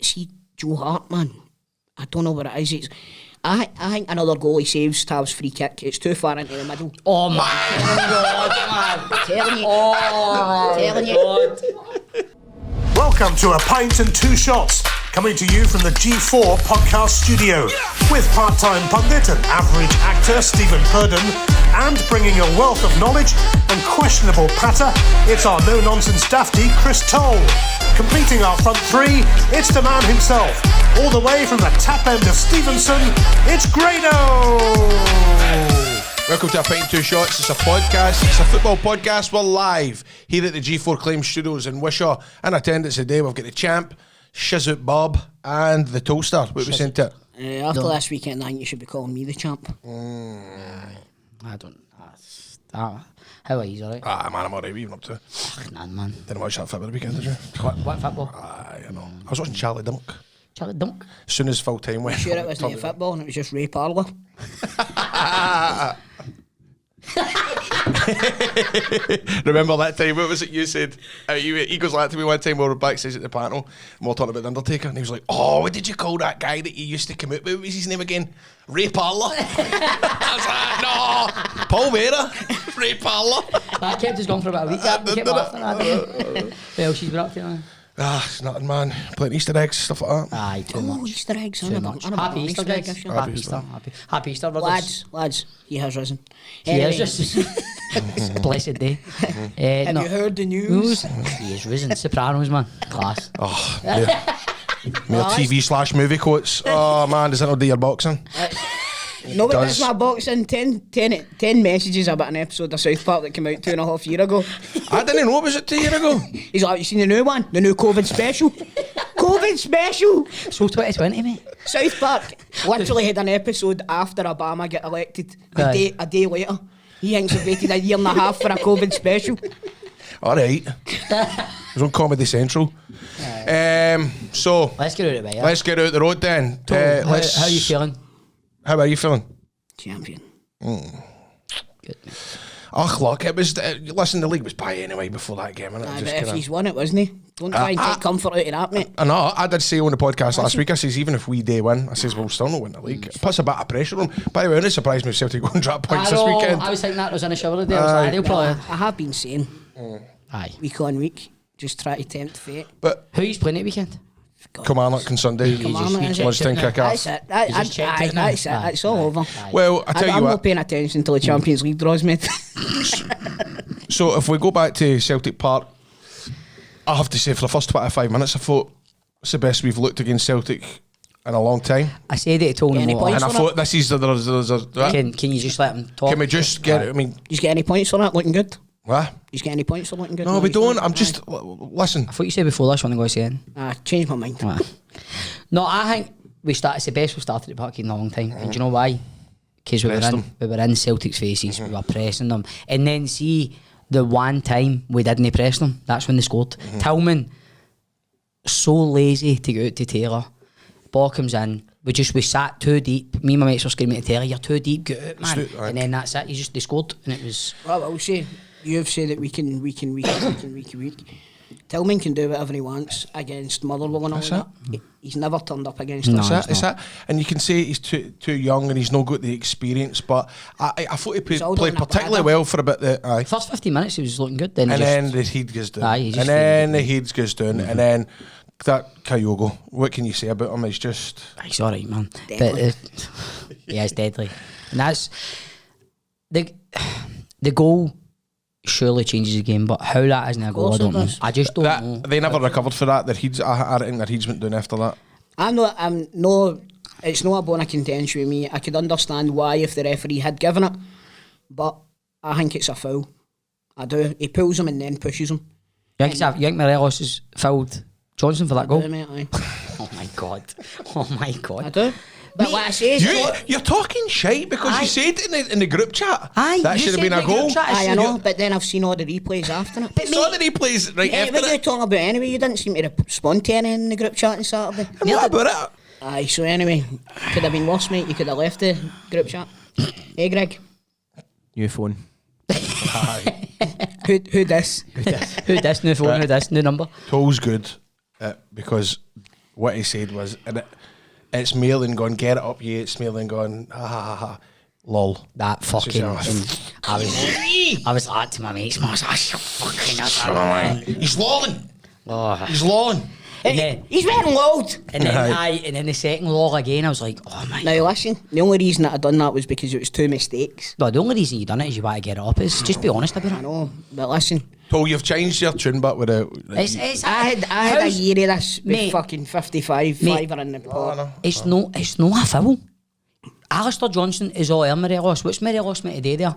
see Joe Hart, man. I don't know what it is. It's, I think another goalie saves Tav's free kick. It's too far into the middle. Oh my God, man. Telling you. Telling you. Welcome to A Pint and Two Shots, coming to you from the G4 podcast studio, with part-time pundit and average actor Stephen Purden, and bringing a wealth of knowledge and questionable patter, it's our no-nonsense dafty Chris Toll. Completing our front three, it's the man himself, all the way from the tap end of Stevenson, it's Grado! Welcome to A Pint and Two Shots. It's a podcast, it's a football podcast. We're live here at the G4 Claim Studios in Wishaw. In attendance today, we've got the champ, Shizoot Bob, and the Toaster. What we saying to it? After last weekend, I think you should be calling me the champ. I don't. How are you, alright? Man, I'm alright. What are you up to? None, man. Didn't watch that football the weekend, did you? What football? I know. I was watching Charlie Dunk. Charlie Dunk? As soon as full time went. Sure, it wasn't a football and it was just Ray Parlour. Remember that time? What was it you said? He goes like to me one time. We were backstage at the panel and we were talking about the Undertaker, and he was like, "Oh, what did you call that guy that you used to come out with? What was his name again? Ray Parlour." I was like, "No, Paul Vera, Ray Parlour." That kept us going for about a week. We kept laughing at it. What else she's been up to, man? It's nothing, man. Playing Easter eggs, stuff like that. Aye, too much. Easter eggs, Too much. Happy Easter, guys. Happy Easter. Happy Easter, brothers. Lads, he has risen. He is just it's a blessed day. Have you heard the news? He is risen. Sopranos, man. Class. Oh, mere TV/movie quotes. Oh man, does that not do your boxing? No, but that's my boxing. 10 messages about an episode of South Park that came out 2.5 years ago. I didn't know, was it 2 years ago? He's like, you seen the new one? The new COVID special? COVID special! So 2020, mate. South Park literally had an episode after Obama got elected. A day later. He thinks they've waited a year and a half for a COVID special. Alright. It was on Comedy Central. So Let's get out of the way. Let's get out the road then. How are you feeling? How are you feeling? Champion. Good. Oh, look, it was. Listen, the league was by anyway before that game. But if he's won it, wasn't he? Don't try and take comfort out of that, mate. I know. I did say on the podcast last week, I says, even if we day win, I says, we'll still not win the league. It puts a bit of pressure on. By the way, it surprised me if Celtic go and drop points this weekend. I was thinking that was in a shower today. I was like, they'll probably... I have been saying, week on week, just try to tempt fate. But who are you playing at weekend? Carmunnock on Sunday. Lunchtime kick off. That's it. That's it. It's all over. Well, I tell you I'm what. not paying attention until the Champions League draws, mate. So if we go back to Celtic Park, I have to say for the first 25 minutes, I thought it's the best we've looked against Celtic in a long time. I said it to Tony Any Moore. points And I thought this is Can you just let him talk? Can we just get it? I mean, You get any points for that? Looking good? what? You get any points for looking good? No, we don't. I'm just listen. I thought you said before this one to go saying. Changed my mind. No, I think it's the best we've started at Park in a long time. And do you know why? Because we were in Celtic's faces, we were pressing them. And then see the one time we didn't press them, that's when they scored. Tillman, so lazy to go out to Taylor. Ball comes in, we sat too deep. Me and my mates were screaming to Taylor, "You're too deep, get out, man." And then that's it, they scored, and it was... Well, I will say, you've said that we can. Tillman can do whatever he wants against Motherwell and all that. He's never turned up against us. It's that. And you can say he's too young and he's not got the experience, but I thought he played particularly well for a bit. First 15 minutes he was looking good. Then the heat goes down. And then that Kyogo, what can you say about him? He's just... He's alright, man. Deadly. But, yeah, it's deadly. And that's... The goal surely changes the game, but how that isn't a goal, I don't know. I just don't know. They never recovered for that. I think their heads went down after that. It's not a bone of contention with me. I could understand why if the referee had given it, but I think it's a foul. I do. He pulls him and then pushes him. You think Morelos has fouled Johnson for that goal? I do, mate, aye. Oh my god. I do. But what I say is... You're talking shite because you said it in the group chat. Aye, that should have been a goal. I know, but then I've seen all the replays after it. But saw the replays right after what it. are you talking about anyway? You didn't seem to respond to any in the group chat on Saturday. And what about it? Aye, so anyway, could have been worse, mate. You could have left the group chat. Hey, Greg. New phone. Who this? Who this? New phone, who this? New number? Toll's good because what he said was, and it's more than going, get it up, yeah, it's more than going, ha ha ha ha, lol. That fucking, I was like to my mates, man, I was like, fucking, he's lolling. oh. He's lolling. And then, He's getting loud. and then the second lol again, I was like, oh my. Now listen, the only reason that I done that was because it was 2 mistakes. No, the only reason you done it is you want to get it up. Is just be honest about I it. know, but listen, Paul, you've changed your tune, but with a. I had a year of this with Mate, fucking 55 mate, fiver in the pot. It's no a foul. Alistair Johnson is all air Morelos. What's Morelos meant to do there?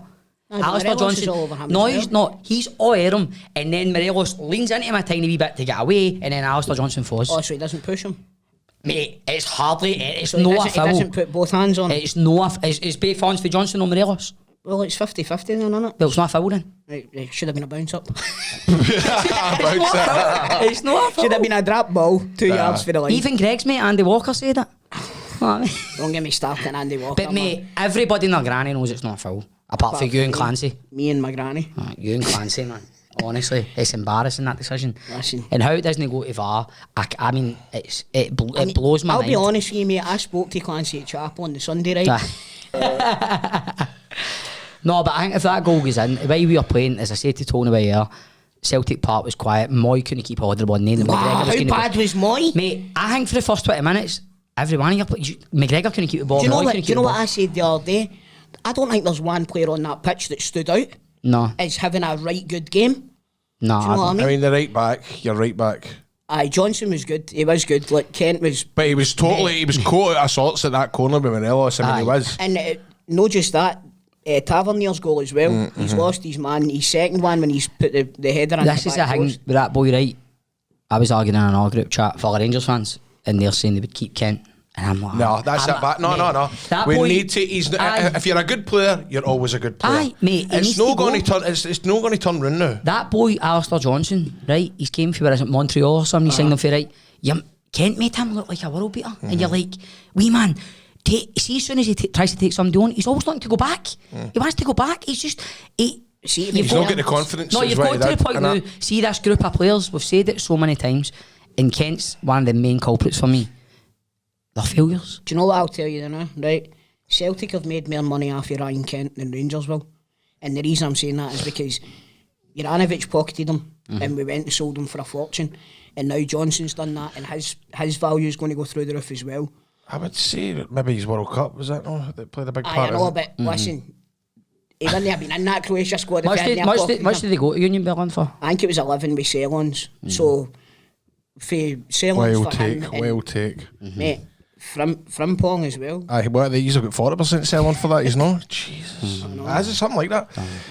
Aye, Alistair Morelos is Johnson. all over him No, as he's not. He's all air him, and then Morelos leans into him a tiny wee bit to get away, and then Alistair Johnson falls. Oh, so he doesn't push him? Mate, it's hardly. It's So he no a doesn't, he foul. doesn't put both hands on? It's no a. It's both hands for Johnson or Morelos. Well, it's 50-50 then, isn't it? Well, it's not a foul then. Right, it should have been a bounce up. It's not a foul. Should have been a drop ball, 2 yards for the line. Even Greg's mate Andy Walker said it. Don't get me started, Andy Walker. But mate, everybody in their granny knows it's not a foul. Apart from you and Clancy. Me and my granny. You and Clancy, man. Honestly, it's embarrassing, that decision. Listen. And how it doesn't go to VAR, I mean, it blows my I'll mind. be honest with you, mate. I spoke to Clancy at Chapel on the Sunday, right? No, but I think if that goal goes in, the way we were playing, as I said to Tony by here, Celtic Park was quiet. Moy couldn't keep a hold of the ball. Wow, how bad was Moy? Mate, I think for the first 20 minutes, every one of your McGregor couldn't keep the ball. Do you know Moy what? couldn't Do you keep know the what ball. I said the other day? I don't think there's one player on that pitch that stood out No, as having a right good game. no. Do you know what I I mean? mean, the right back, you're right back. Aye, Johnson was good. He was good. Like Kent was, But he was he was caught out of sorts at that corner with Morelos. I mean, he Aye. was. and not just that. Tavernier's goal as well. He's lost his man. His second one when he's put the header in This the is the back thing post. with that boy, right? I was arguing in another group chat for the Rangers fans, and they're saying they would keep Kent. And I'm like, No, that's I'm it. But no. That We boy- need to. Aye. If you're a good player, you're always a good player. Aye, mate, he It's needs not to going go. to turn. It's not going to turn round now. That boy, Alistair Johnson, right? He's came from, where is it, Montreal or something, he signed him for, right? Kent made him look like a world beater. And you're like, wee man, see, as soon as he tries to take somebody on, he's always looking to go back. He wants to go back. He's just... See, you've He's got- not getting the confidence. No, is you've what got he to the did, point and now, that- see this group of players, we've said it so many times, and Kent's one of the main culprits for me. They're failures. Do you know what I'll tell you now, right? Celtic have made more money off of Ryan Kent than Rangers will. And the reason I'm saying that is because Juranovic pocketed him and we went and sold him for a fortune. And now Johnson's done that and his value is going to go through the roof as well. I would say that maybe his World Cup, was that no? That played a big I part know, in it. but listen, he wouldn't have been in that Croatia squad if Much he did, hadn't much, pocketed did, much him. did they go to Union Berlin for? I think it was 11 with Selons. So, for Selons Well for him, take, and, well take. mate, Frimpong as well. Aye, what they usually got 40% selling for that, he's not. Jesus, is it something like that?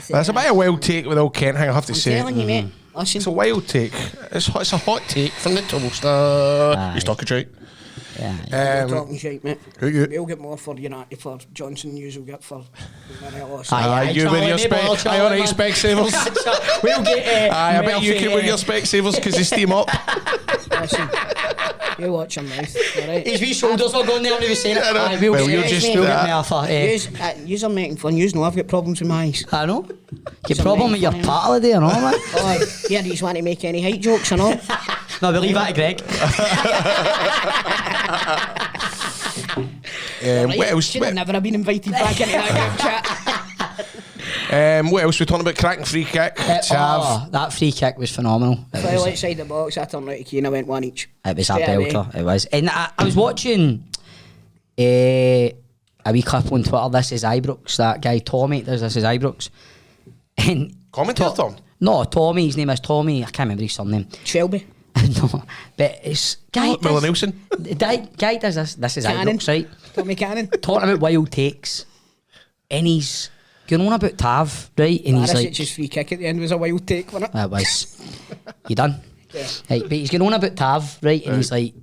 That's a bit of a wild take with old Kent. I have to I'm say, telling you, mate. Listen, it's a wild take. It's a hot take from the toaster. He's talking straight. Yeah. you're talking shite, mate. Who you? We'll get more for for Johnson. You'll get for Morelos. Aye, You with your spec, I alright, spec savers. We'll get Aye, I bet you can with your spec savers because they steam up. Listen, you watch your mouth, alright? His wee shoulders are going there when he was saying it. I know. Aye, we'll Well, get you it. just We'll do get that. there for, Yous are making fun. Yous know I've got problems with my eyes. I know. Your Some problem with your making fun, part of the day and all, man. Oh, yeah, you want to make any height jokes and all? No, we'll leave that to Greg. What else? Should have never have been invited back into that group chat. What else? We talking about cracking free kick. Tav. That free kick was phenomenal. Fell outside the box, I turned out a key and I went one each. It was a Straight away. belter. It was. And I was watching a wee clip on Twitter. This is Ibrox. That guy Tommy does this is Ibrox. And Commentator, Tom? No, Tommy. His name is Tommy. I can't remember his surname. Shelby. No, but it's guy. Miller Nielsen. Guy does this. This is Cannon. Ibrox, right? Tommy Cannon. Talking about wild takes, and he's going on about Tav, right? And he's like, Barisic's free kick at the end was a wild take, wasn't it? it was. You done? Yeah. Right, but he's going on about Tav, right? And he's like,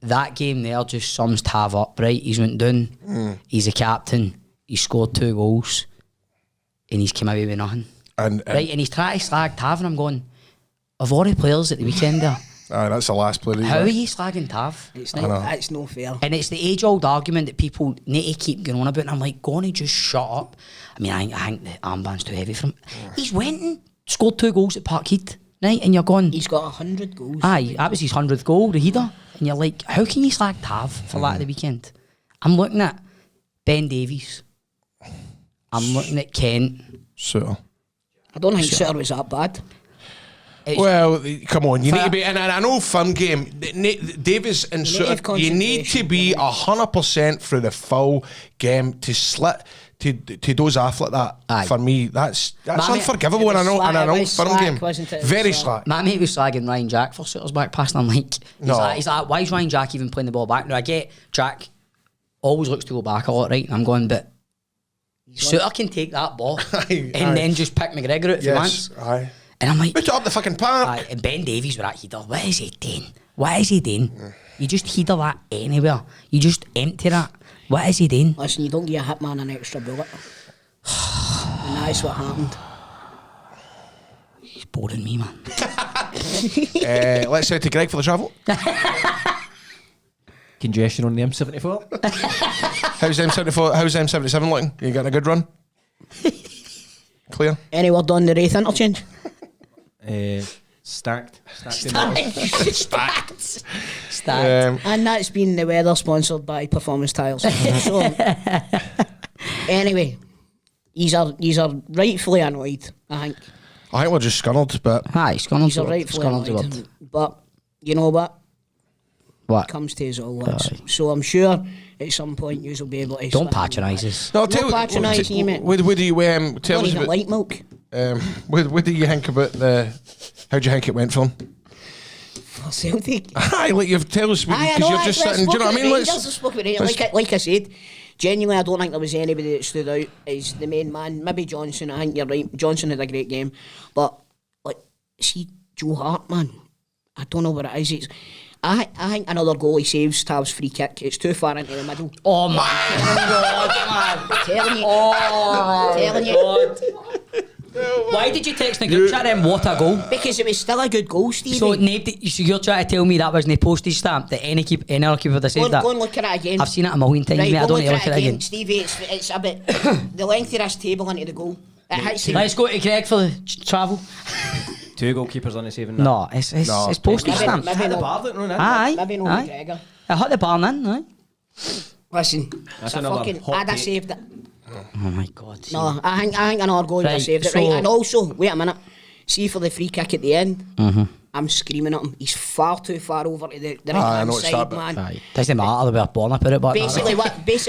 that game there just sums Tav up, right? He's went down, he's a captain, he scored 2 goals, and he's come away with nothing. And Right, and he's trying to slag Tav, and I'm going, of all the players at the weekend there, aye, that's the last player. how are you slagging Tav? It's Right? not, it's no fair. And it's the age-old argument that people need to keep going on about. And I'm like, go on and just shut up. I mean, I think the armband's too heavy for him. He's went and scored 2 goals at Parkhead, right? And you're going, He's got 100 goals. aye, that was his 100th goal, the header. And and you're like, how can you slag Tav for that at the weekend? I'm looking at Ben Davies. I'm looking at Kent. Suter. I don't think Suter was that bad. Well, come on, you need to be, and I know firm game, Davies and Suter, you need to be 100% through the full game to slit, to doze off like that. Aye. For me, that's unforgivable, and I know firm game. Very slack. My mate was slagging Ryan Jack for Suter's back pass, and I'm like, he's like, why is Ryan Jack even playing the ball back? Now, I get Jack always looks to go back a lot, right? And I'm going, but Suter can take that ball and then just pick McGregor out if he wants. Aye. And I'm like, put it up the fucking park. And Ben Davies with that header. What is he doing? What is he doing? You just header that anywhere. You just empty that. What is he doing? Listen, you don't give a hitman an extra bullet. And that's what happened. He's boring me, man. Let's say to Greg for the travel. Congestion on the M74. How's M74? How's M77 looking? You getting a good run? Clear. Any word on the Wraith interchange? Stacked. And that's been the weather sponsored by Performance Tyres. So, anyway, he's are rightfully annoyed, I think. I think we're just scunnered, but Aye, He's are rightfully annoyed. But, you know what? What? Comes to his all looks. So I'm sure at some point you will be able to... Don't patronise us. no, Not patronising you, mate. What do you tell Not us even about? light milk. What do you think about the? How do you think it went for him? For Celtic. Aye, like you've tell us because you're just sitting. Do you know what I mean? Like I said, genuinely, I don't think there was anybody that stood out as the main man. Maybe Johnson. I think you're right. Johnson had a great game, but like, see Joe Hart, man. I don't know what it is. I think another goal he saves Tav's free kick. It's too far into the middle. Oh my God, man! Telling you. Telling you. God. Why did you text the group chat then? What a goal! Because it was still a good goal, Stevie. So you're trying to tell me that wasn't a postage stamp that any other keeper would have said that? Go and look at it again. I've seen it a million times, mate. I don't need to look at it again. Stevie, it's a bit the length of this table into the goal. Let's go to Greg for the travel. 2 goalkeepers on the saving that. No, it's postage stamp. Maybe no. Aye. Maybe no McGregor. I hit the barn in, aye. Listen, That's it's a another fucking... hot I'd have take. saved it. Oh my God. See. No, I think another goal would have Right, saved it. so- Right, and also, wait a minute. See for the free kick at the end, I'm screaming at him. He's far too far over to the right-hand noticed side, that bit. man. Aye. Doesn't matter the way born I put it back. Basically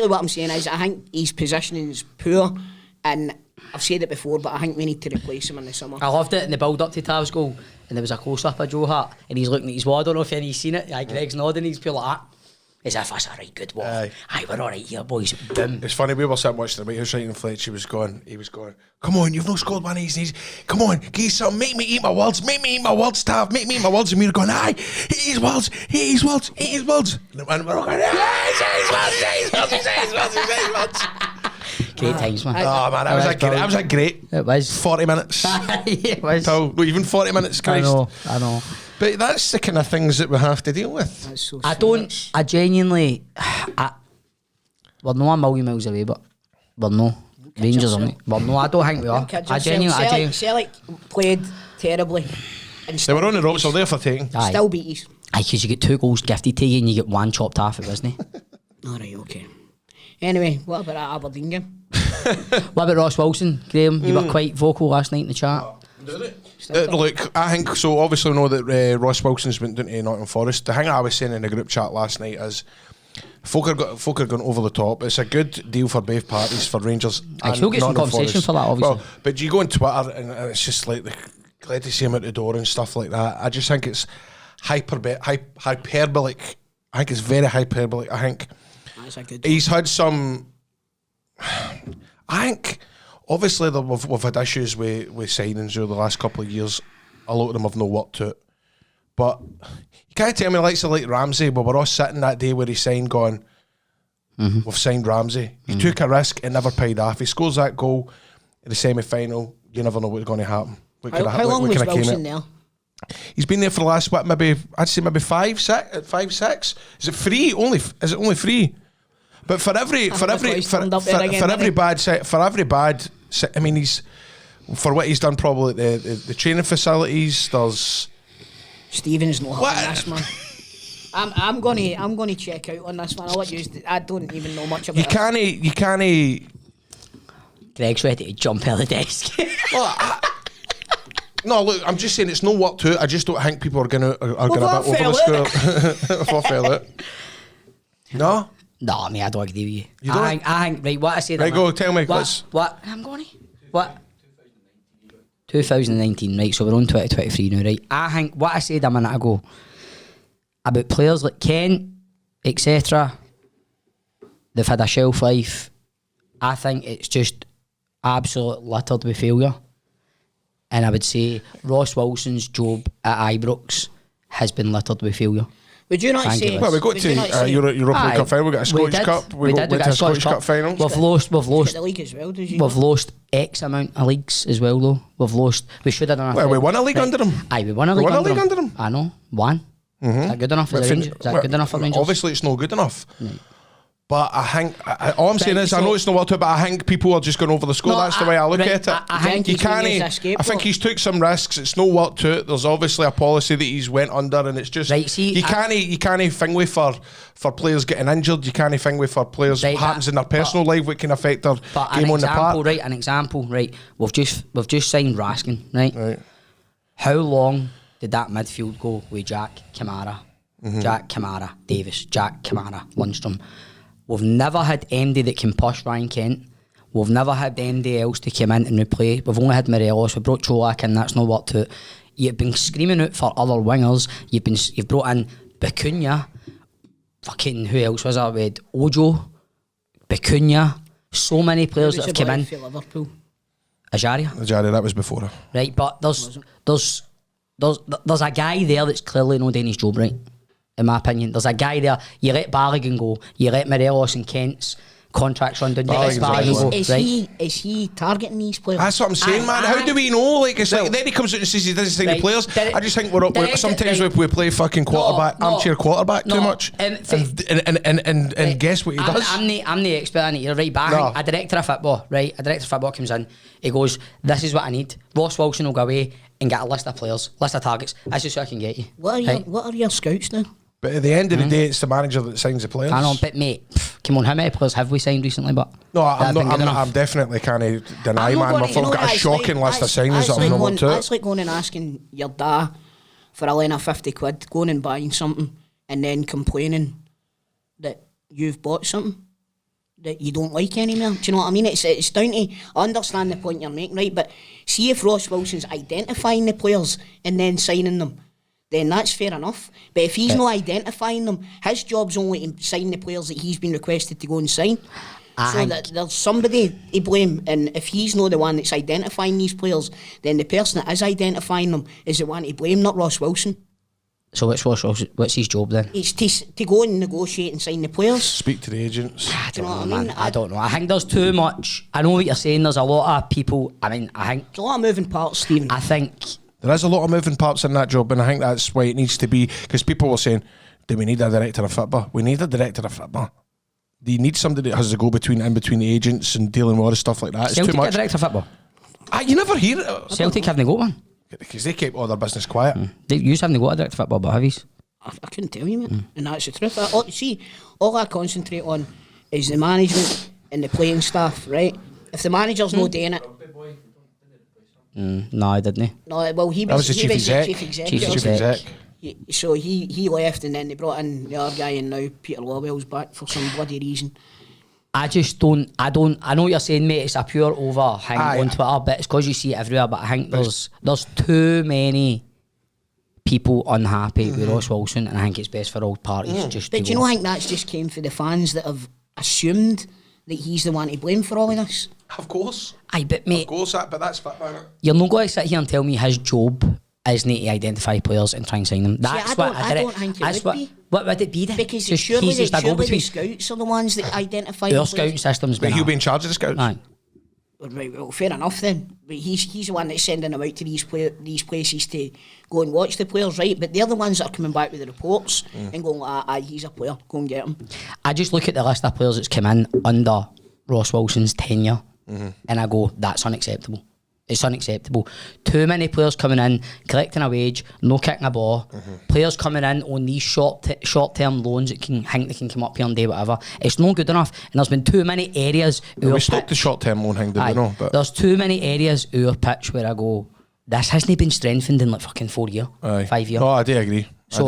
what I'm saying is I think his positioning is poor, and I've said it before, but I think we need to replace him in the summer. I loved it in the build-up to Tav's goal, and there was a close-up of Joe Hart, and he's looking at his wall. I don't know if anybody's seen it. Aye, Greg's nodding, he's pure like that. As if that's a right good wall. Aye. Aye, we're all right here, boys. Boom. It's funny, we were sitting watching the White House right in Fletch. He was going, come on, you've no scored one of these knees. Come on, give me some, make me eat my words, Tav, make me eat my words. And we were going, aye, eat his words. And we're all going, eat his words. Great times, man. Oh man, that was a great It was. 40 minutes. It was. Not even 40 minutes, Christ. I know. But that's the kind of things that we have to deal with. That's so I genuinely, we're not a million miles away, but we're no. Rangers are me. We're no, I don't think we are. I genuinely. Celtic played terribly. And They were on the ropes, so they're for taking. Aye. Still beat us. Aye, because you get 2 goals gifted to you and you get 1 chopped off it, wasn't it? Alright, okay. Anyway, what about that Aberdeen game? What about Ross Wilson, Graham? You were quite vocal last night in the chat. Look, I think so. Obviously, we know that Ross Wilson's went down to Nottingham Forest. The thing I was saying in the group chat last night is folk are going over the top. It's a good deal for both parties, for Rangers. I still get some Nottingham conversation Forest. for that, obviously. Well, but you go on Twitter and it's just like glad to see him out the door and stuff like that. I just think it's hyperbolic. I think it's very hyperbolic. I think That's a good he's had some. I think obviously we've had issues with signings over the last couple of years. A lot of them have no worked to it. But you can't tell me like Ramsey, but we're all sitting that day where he signed going, we've signed Ramsey. He took a risk and never paid off. He scores that goal in the semi-final. You never know what's going to happen. How long was Wilson there? He's been there for the last, I'd say maybe 5, 6. Is it free? Is it only free? But for every bad, I mean, he's for what he's done probably the training facilities. There's Stephen's not having this, man. I'm gonna check out on this one. I'll let you. I don't even know much about You can't. Greg's ready to jump out of the desk. Well, no, look, I'm just saying it's no work to it. I just don't think people are gonna bit over the screw. If I fell it. No? No, mate, I don't agree with you. You don't? I think, right, what I said... Right, go, tell me. What? I'm going to... What? 2019, right, so we're on 2023 now, right? I think what I said a minute ago about players like Kent, etc., they've had a shelf life. I think it's just absolutely littered with failure. And I would say Ross Wilson's job at Ibrox has been littered with failure. Would you not say? Well, we got to European Cup final. We got a Scottish Cup. We got to a Scottish Cup final. We've lost the league as well. Did you? We've lost X amount of leagues as well, though. We've lost. We should have done. Well, we won a league under them. Aye, we won a league under them. I know. One. Is that good enough for the Rangers? Is that good enough for Rangers? Obviously, it's not good enough. Right. But I think all I'm saying is I know it's not what to, but I think people are just going over the score. That's the way I look at it. I think you can't. I think he's took some risks. It's no work to it. There's obviously a policy that he's went under, and it's just right, see, you can't thing with for players getting injured. You can't thing with for players what happens in their personal life, what can affect their game on the park. Right, an example. Right, we've just signed Raskin. Right. How long did that midfield go with Jack Kamara, Jack Kamara, Davis, Jack Kamara, Lundstrom? We've never had MD that can push Ryan Kent. We've never had MD else to come in and replay. We've only had Morelos. We brought Cholak in. That's no work to it. You've been screaming out for other wingers. You've brought in Bacuna. Fucking who else was that? We had Ojo, Bacuna. So many players that have come in. Ajaria, that was before her. Right, but there's a guy there that's clearly not doing his job right. In my opinion, there's a guy there. You let Balogun go. You let Morelos and Kent's contracts run down. Is he targeting these players? That's what I'm saying, man. How do we know? Like, it's like then he comes out and says he doesn't sign the players. I just think sometimes we play fucking armchair quarterback too much, and guess what he does. I'm the expert in it. You're right, but I think a director of football comes in. He goes, "This is what I need." Ross Wilson will go away and get a list of players, list of targets. That's just so I can get you. What are your scouts now? But at the end of the day, it's the manager that signs the players. I know, but mate, come on, how many players have we signed recently? But no, I'm definitely can't deny, man. We've got a shocking list of signings that I've not looked at. It's like going and asking your dad for a line of 50 quid, going and buying something, and then complaining that you've bought something that you don't like anymore. Do you know what I mean? It's down to, I understand the point you're making, right? But see if Ross Wilson's identifying the players and then signing them, then that's fair enough. But if he's not identifying them, his job's only to sign the players that he's been requested to go and sign. So that there's somebody to blame, and if he's not the one that's identifying these players, then the person that is identifying them is the one to blame, not Ross Wilson. So what's his job then? It's to go and negotiate and sign the players. Speak to the agents. I don't know, man. I don't know. I think there's too much. I know what you're saying. There's a lot of people. I think there's a lot of moving parts, Stephen. I think there is a lot of moving parts in that job, and I think that's why it needs to be. Because people were saying, "Do we need a director of football?" We need a director of football. Do you need somebody that has to go between the agents and dealing with all the stuff like that? It's Celtic too much. A director of football. You never hear it. Celtic haven't got one because they keep all their business quiet. They used to haven't got a director of football, but have you? I couldn't tell you, man. And that's the truth. All I concentrate on is the management and the playing staff, right? If the manager's not doing it. No, didn't he? No, well, he was the chief exec. So he left, and then they brought in the other guy, and now Peter Lawwell's back for some bloody reason. I know what you're saying, mate. It's a pure overhang on Twitter, but it's because you see it everywhere. But I think there's too many people unhappy with Ross Wilson, and I think it's best for all parties just to But do you know, I think that's just came for the fans that have assumed that he's the one to blame for all of this. Of course. Aye, but mate, of course, but that's football. You're not going to sit here and tell me his job isn't to identify players and try and sign them. That's I don't think it would be. What would it be then? Because surely the scouts are the ones that identify the scouting system's been. But he'll be in charge of the scouts. Aye. Right, well, fair enough then. But he's the one that's sending them out to these places to go and watch the players, right? But they're the ones that are coming back with the reports and going, he's a player, go and get him. I just look at the list of players that's come in under Ross Wilson's tenure and I go, that's unacceptable. It's unacceptable. Too many players coming in, collecting a wage, no kicking a ball. Players coming in on these short-term loans that think they can come up here and do whatever. It's not good enough. And there's been too many areas. We stopped the short-term loan thing, did we know? But there's too many areas of our pitch where I go, this hasn't been strengthened in like fucking 4 years, 5 years. No, I do agree. So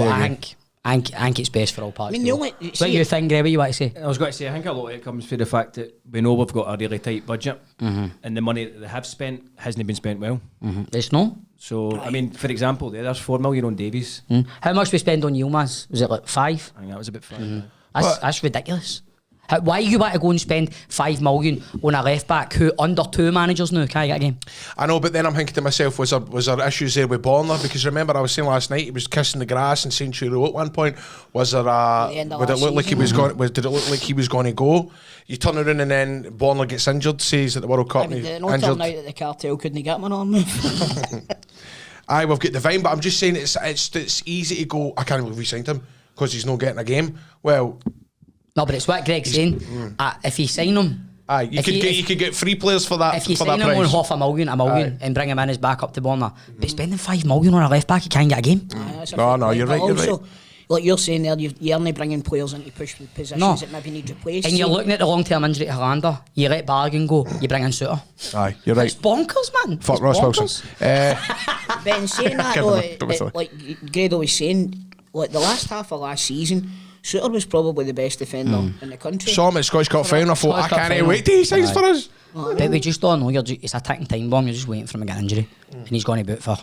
I think it's best for all parties. I mean, what do you think, Greg? What you want to say? I was going to say, I think a lot of it comes from the fact that we know we've got a really tight budget, and the money that they have spent hasn't been spent well. It's no. So, I mean, for example, there's 4 million on Davies. How much we spend on Yilmaz? Was it like 5? I think that was a bit fun. That's ridiculous. Why you want to go and spend 5 million on a left back who under 2 managers now can't get a game? I know, but then I'm thinking to myself, was there issues there with Borna? Because remember, I was saying last night he was kissing the grass in Century Road at one point. Was there did it look like he was going? Did it look like he was going to go? You turn around and then Borna gets injured, says at the World Cup. Did it not turn out that the cartel couldn't get him on move? Aye, we've got Divine, but I'm just saying it's easy to go, I can't believe we signed him because he's not getting a game. Well, no, but it's what Greg's saying. If you sign him, aye, you could get 3 players for that. If you for sign that him on price. $500,000, and bring him in as backup to Borna, but spending 5 million on a left back, you can't get a game. No, you're right. You're right. Like you're saying there, you're only bringing players into push positions that maybe need replaced. And you're looking at the long-term injury to Hollander. You let Bargain go, you bring in Suter. Aye, you're right. It's bonkers, man. Fuck it's Ross bonkers. Wilson. But in saying that, though, like Grado was saying, like the last half of last season, Suter was probably the best defender in the country. Saw him at Scottish Cup final. I thought, I can't wait till he signs for us. But we just don't know. It's a ticking time bomb. You're just waiting for him to get injury, and he's going to boot for.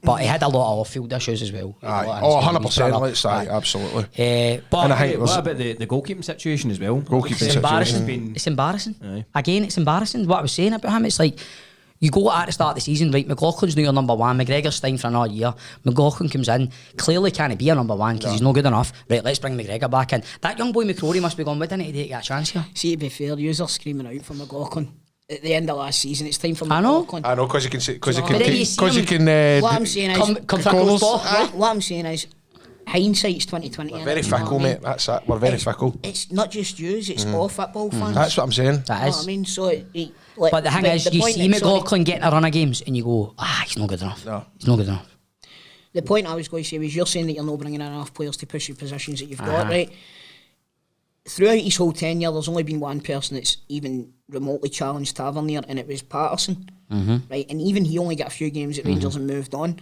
But he had a lot of off-field issues as well. Aye. 100%. Let's say absolutely. But what about the goalkeeping situation as well? Goalkeeping situation. It's embarrassing. Aye. Again, it's embarrassing. What I was saying about him, it's like you go at the start of the season, right? McLaughlin's now your number 1. McGregor's staying for another year. McLaughlin comes in, clearly can't be a number 1 because he's not good enough. Right, let's bring McGregor back in. That young boy McCrory must be going, we didn't get a chance here. See, to be fair, you're screaming out for McLaughlin. At the end of last season, it's time for McLaughlin. I know, because you can say, because you What can. I'm saying is, what I'm saying is, hindsight's 2020. We're very fickle, mate. That's it. We're very fickle. It's not just yous; it's all football fans. That's what I'm saying. That is. I mean, so but the thing is, you see McLaughlin getting a run of games, and you go, he's not good enough. No, he's not good enough. The point I was going to say was, you're saying that you're not bringing in enough players to push the positions that you've got, right? Throughout his whole tenure, there's only been one person that's even remotely challenged Tavernier, and it was Patterson, right? And even he only got a few games at Rangers and moved on.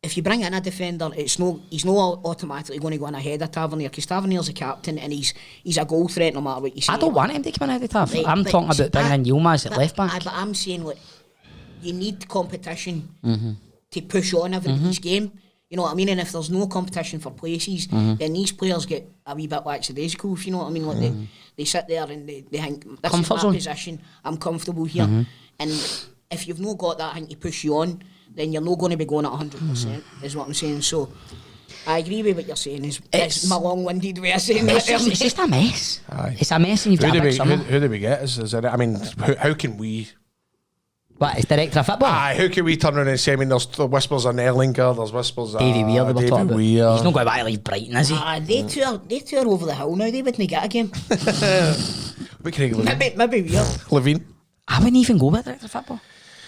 If you bring in a defender, he's no automatically going to go in ahead of Tavernier, because Tavernier's a captain and he's a goal threat no matter what you say. I don't want him to come in ahead of Tav. Right, I'm talking about bringing in Yilmaz at left back. But I'm saying, like, you need competition to push on everybody's game. You know what I mean? And if there's no competition for places, then these players get a wee bit lackadaisical, if you know what I mean. Like they sit there and they think, this Comfort is my zone. position, I'm comfortable here. And if you've not got that thing to push you on, then you're not going to be going at 100%, is what I'm saying. So I agree with what you're saying. It's my long-winded way of saying that. It's just a mess. Aye. It's a mess, and you've got a big summer. Who do we get? Is there, I mean, how can we... What, is director of football? Aye, how can we turn around and say, I mean, there's whispers on Erlinger, there's whispers on Davy Weir, they were talking about. Weir. He's not going back to leave Brighton, is he? They tour over the hill now. They wouldn't get a game. We Craig Levine. Maybe Weir. Levine. I wouldn't even go with director of football.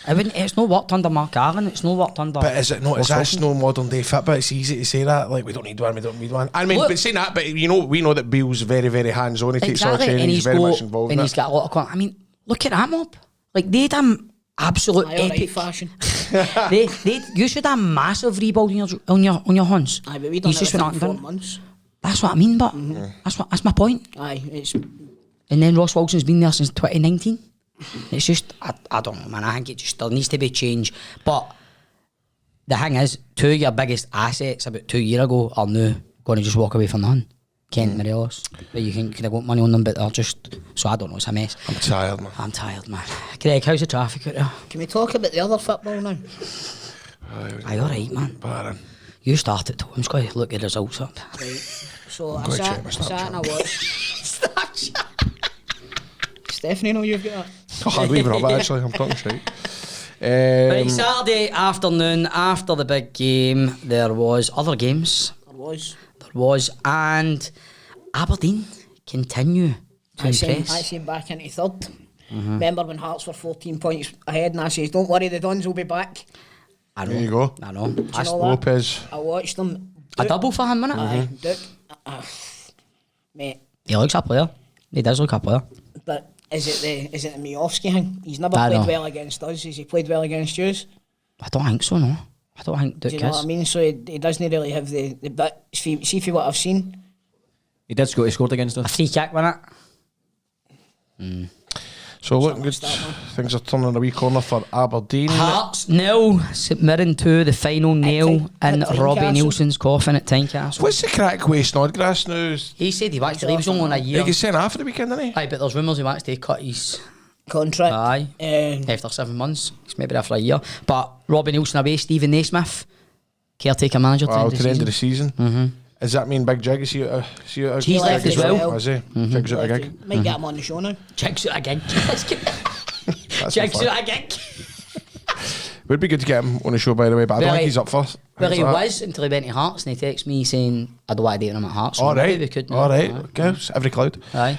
I wouldn't. It's not worked under Mark Allen. It's not worked under... But is it not? Is that no modern day football? It's easy to say that. Like, we don't need one. I mean, but saying that, but we know that Bill's very, very hands-on. He takes all the training. He's very much involved in it. And he's got a lot of... I mean, look at that mob. Like, they done absolute epic fashion. You should have massive rebuild on your hunts. Aye, but we done just it went within out 4 months. That's what I mean, but that's my point. Aye, it's... And then Ross Wilson's been there since 2019. It's just, I don't know, man. I think it just still needs to be changed. But the thing is, 2 of your biggest assets about 2 years ago are now going to just walk away for nothing. Kent Morelos, but you could have got money on them, but they're just... So I don't know, it's a mess. I'm tired, man. Greg, how's the traffic out there? Can we talk about the other football now? Aye, alright, man. Baron. You start it, Tom's got to look at the results up. Right. So I Go check sat, my I sat and I Snapchat. watched... Stephanie, know you've got... Oh, I'm leaving up, actually. I'm talking shit. Right, Saturday afternoon, after the big game, there was other games. There was, and Aberdeen continue to impress. I seen back into third. Remember when Hearts were 14 points ahead and I says, don't worry, the Dons will be back. I know. There you go. I know. Do you know Lopez. I watched them. A double for him, innit? Aye, Duke. Mate, He looks a player. He does look a player. but is it the Miofsky thing? He's never I played know. well against us. Has he played well against yous? I don't think so, no. I don't think Do Duke you know is. what I mean? So he doesn't really have the bit. See for what I've seen. He did score. He scored against A us. free kick, wasn't it? So looking good. Start, man. Things are turning a wee corner for Aberdeen. Hearts nil, St Mirren 2, the final nail at in Tynecastle. Robbie Nielsen's coffin at Tynecastle. What's the crack with Snodgrass now? He said he wants to leave. He's only on a He year. gets sent off for the weekend, didn't he? Aye, but there's rumours he wants to cut his Contract. aye after 7 months. He's maybe there for a year. But Robbie Nielsen away, Stephen Naismith, caretaker manager Wow, to to the end of the the season. Does that mean Big Jig is he out? He's left as well. Is he? Jig's out a gig. Might get him on the show now. Checks out again. That's Checks no fun. out again. Would be good to get him on the show, by the way, but I don't Well, think he's up for it. Well, he How's that? was until he went to Hearts and he texted me saying, I don't want to date him at Hearts. So All maybe right. we could. All right. Aye. Goes every cloud. Aye.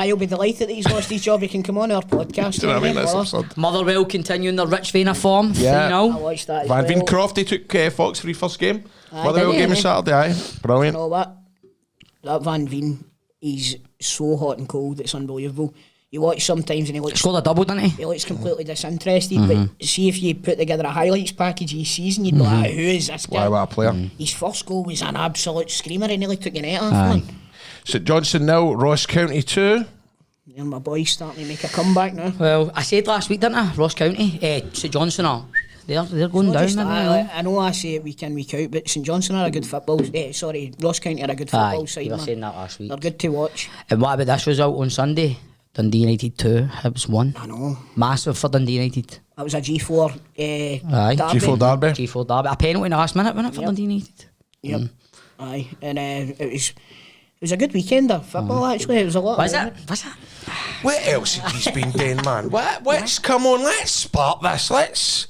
He'll be delighted that he's lost his job. He can come on our podcast. Do you know what I mean? mate, That's brother. absurd. Motherwell continuing their rich vein of form. Yeah. You I know. watched that as Van well. Veen Crofty took Fox for his first game. Aye, Motherwell did he? game on Saturday. Aye. You Brilliant. know what? That Van Veen, he's so hot and cold. It's unbelievable. You watch sometimes and he looks Scored a double, didn't he? he looks completely disinterested. But see if you put together a highlights package of his season, you'd be like, who is this guy? Why, what a player. His first goal was an absolute screamer. He nearly took your net off, Aye. man. St Johnstone nil, Ross County 2. And my boys starting to make a comeback now. Well, I said last week, didn't I? Ross County, St Johnstone are they're going Not down. just aren't that, they? I know I say it week in, week out, but St Johnstone are a good football. Ross County are a good football Aye, side, you were man. saying that last week. They're good to watch. And what about this result on Sunday? Dundee United 2, Hibs 1. I know. Massive for Dundee United. That was a G4 Aye. derby. G4 derby. G4 derby. A penalty in the last minute, wasn't it, for Yep. Dundee United? Yep. Aye. And it was a good weekend of football, actually. It was a lot. Was of it? Was it? What else have you been doing, man? What's come on? Let's spark this. Let's.